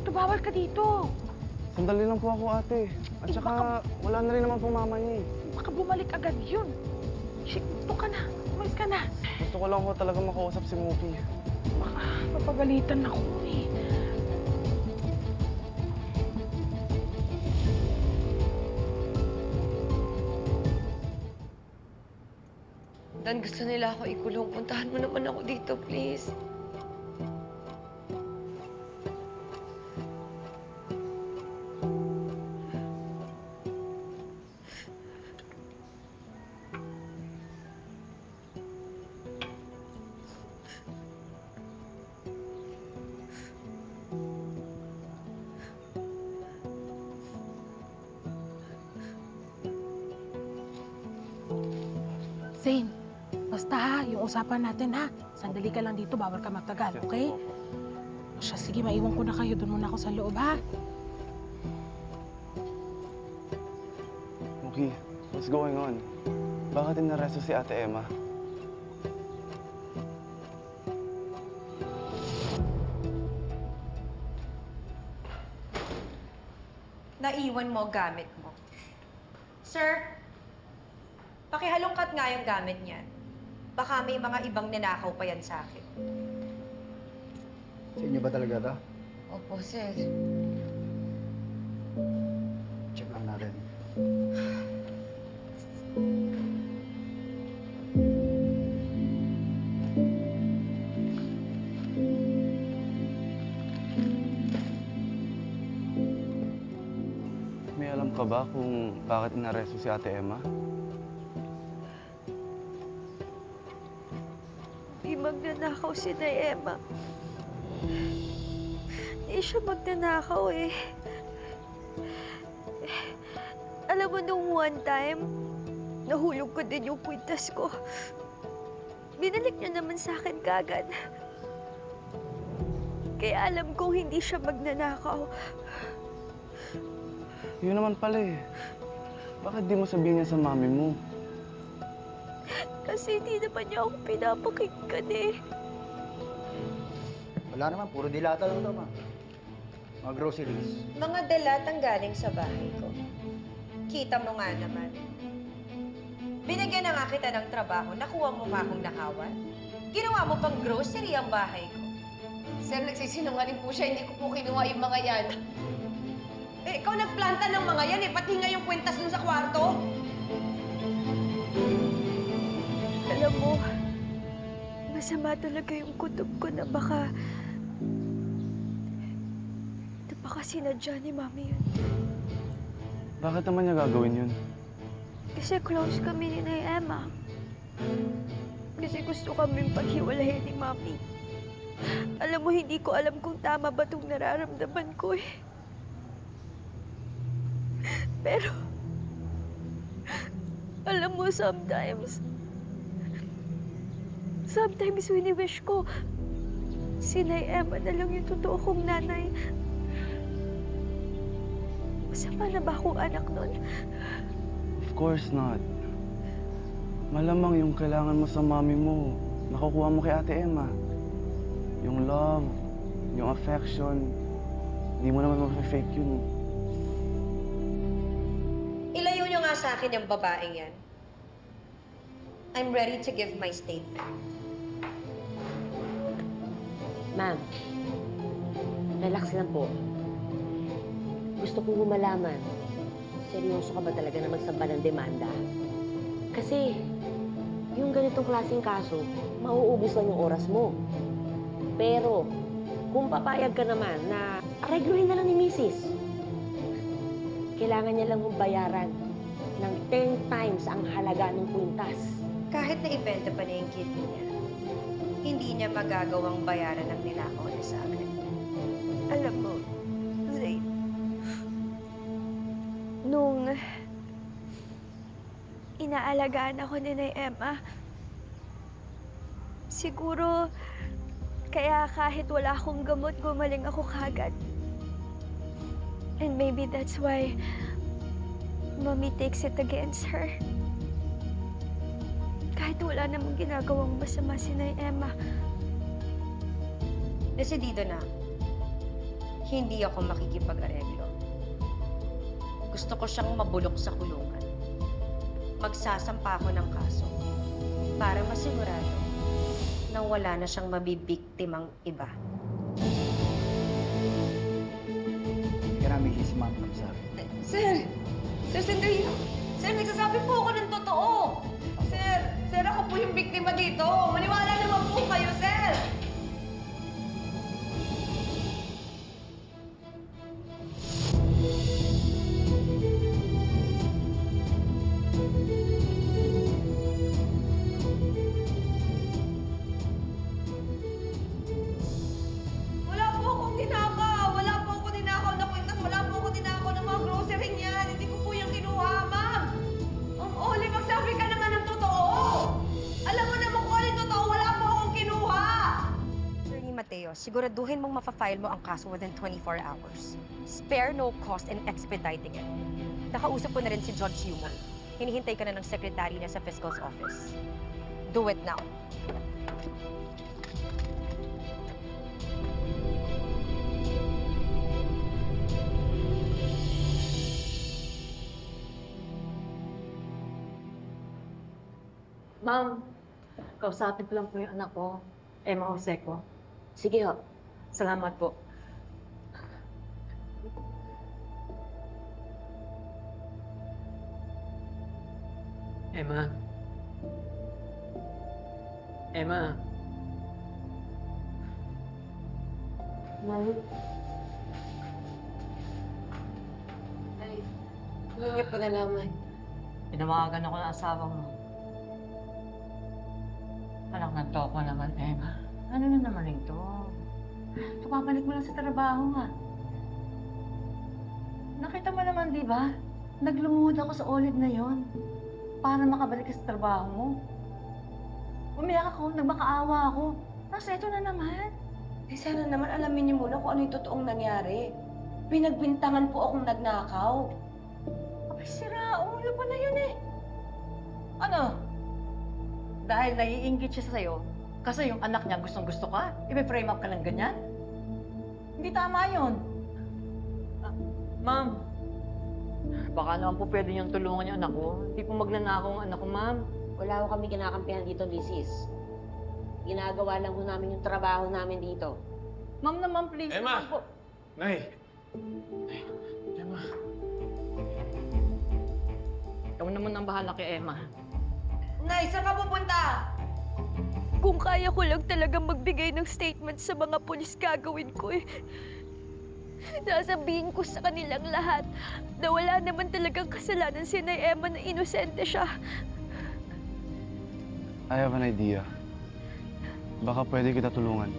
dito. Bawal ka dito. Sandali lang po ako, ate. At saka, wala na rin naman po mama niya eh. Baka bumalik agad yun. Shit, dito ka na. Umalis ka na. Gusto ko lang po talaga makausap si Muki. Baka mapagalitan ako eh. Dan, gusto nila ako ikulong. Puntahan mo naman ako dito, please. Zane, basta ha, yung usapan natin ha. Sandali ka lang dito, bawal ka magtagal, okay? O siya, sige, maiwan ko na kayo. Doon muna ako sa loob, ha? Muki, what's going on? Bakit inaresto si Ate Emma? Naiwan mo gamit mo. Sir, pakihalongkat nga yung gamit niyan. Baka may mga ibang ninakaw pa yan sa akin. Sa inyo ba talaga to? Opo, sir. Check lang natin. May alam ka ba kung bakit inaresto si Ate Emma? Di magnanakaw si Emma. Di siya magnanakaw eh. Alam mo, nung one time, nahulog ko din yung kwintas ko. Binalik niya naman sa akin kagad. Kaya alam kong hindi siya magnanakaw. Yun naman pala eh. Bakit di mo sabihin niya sa mami mo? Kasi hindi naman niya ako pinapakinggan eh. Wala naman, puro dilata lang ito, ma. Mga groceries. Mga dalatang galing sa bahay ko. Kita mo nga naman. Binigyan na nga kita ng trabaho, nakuha mo pa akong nakawan. Ginawa mo pang grocery ang bahay ko. Sir, nagsisinungaling po siya. Hindi ko po kinuha yung mga yan. Eh, ikaw nagplanta ng mga yan eh, pati nga yung kwintas dun sa kwarto. Alam mo, masama talaga yung kutob ko na baka sinadya ni Mami yun. Bakit naman niya gagawin yun? Kasi close kami ni Nay Emma. Kasi gusto kaming paghiwalayan ni Mami. Alam mo, hindi ko alam kung tama ba itong nararamdaman ko eh. Pero, alam mo, sometimes wini-wish ko si Nay Emma na lang yung totoo kong nanay. Masama na ba akong anak nun? Of course not. Malamang yung kailangan mo sa mami mo, nakukuha mo kay Ate Emma. Yung love, yung affection, hindi mo naman ma-fake yun eh. Ilayo niyo nga sa akin yung babaeng yan. I'm ready to give my statement. Ma'am, relax lang po. Gusto ko malaman, seryoso ka ba talaga na magsampa ng demanda? Kasi, yung ganitong klaseng kaso, mauubos lang yung oras mo. Pero, kung papayag ka naman na aregluhin na lang ni Mrs., kailangan niya lang mong bayaran ng 10 times ang halaga ng kwintas. Kahit na ibenta pa niya yung kidney niya, hindi niya magagawang bayaran ng nilakaw niya sa akin. Alam mo, Zane, nung inaalagaan ako ni Nay Emma, siguro kaya kahit wala akong gamot, gumaling ako kagad. And maybe that's why Mommy takes it against her. Kahit wala namang ginagawang masama si Nay Emma. Decidido na. hindi ako makikipag-areglo. Gusto ko siyang mabulok sa kulungan. Magsasampa ako ng kaso para masigurado na wala na siyang mabibiktimang iba. Hindi ka namin si Ma'am sa akin. Sir! Sir, sandali lang. Sir, nagsasabi po ako ng totoo. Sir, ako po yung biktima dito. Maniwala naman po kayo, sir! Wala po akong ninakaw. Wala po akong ninakaw na kwintas. Wala po akong ninakaw ng mga grocery niyan. Hindi ko po yung kinuha, ma'am. Oli, magsabi ka naman ng totoo. Alam mo naman kung ano yung totoo. Wala po akong kinuha. Attorney Mateo, siguraduhin mong mapafile mo ang kaso within 24 hours. Spare no cost in expediting it. Nakausap ko na rin si Judge Yumon. Hinihintay ka na ng secretary na sa Fiscal's office. Do it now. Ma'am, kausapin ko lang po yung anak ko, Emma Joseco. Sige ho. Salamat po. Emma. Emma. Ma'am, Bakit pa nalaman? Tinawagan ako ng asawa mo. Anak ng toko naman, Emma. Ano na naman ito? Kapabalik mo lang sa trabaho nga. Nakita mo naman, di ba? Naglumuhod ako sa olive na yon para makabalik ka sa trabaho mo. Umiyak ako, nagmakaawa ako. Tapos ito na naman. Eh sana naman alamin niyo muna kung ano yung totoong nangyari. Pinagbintangan po akong nagnakaw. Abay, sira, ulo pa na yun eh. Ano? Dahil naiinggit siya sa'yo, kasi yung anak niya gustong-gusto ka, ibe-frame up ka ng ganyan? Hindi tama yun. Ma'am, baka naman po pwede niyang tulungan yung anak ko. Hindi po magnanakaw ang anak ko, ma'am. wala ko kami kinakampihan dito, Mrs. Ginagawa lang ho namin yung trabaho namin dito. Ma'am naman, please. Emma! naman po. Nay! Emma! Ikaw naman ang bahala kay Emma. Nay, saan ka pupunta? Kung kaya ko lang talaga magbigay ng statement sa mga pulis, gagawin ko eh. Sasabihin ko sa kanilang lahat na wala naman talagang kasalanan si Nay Emma, na inosente siya. I have an idea. Baka pwede kita tulungan.